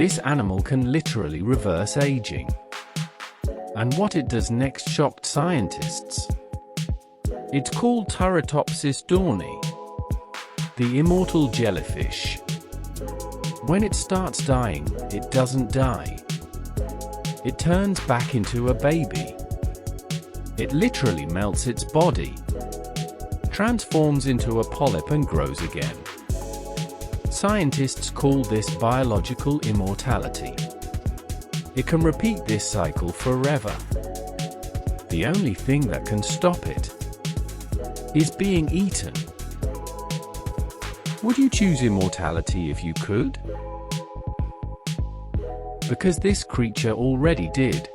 This animal can literally reverse aging. And what it does next shocked scientists. It's called Turritopsis dohrnii, the immortal jellyfish. When it starts dying, it doesn't die. It turns back into a baby. It literally melts its body, transforms into a polyp and grows again. Scientists call this biological immortality. It can repeat this cycle forever. The only thing that can stop it is being eaten. Would you choose immortality if you could? Because this creature already did.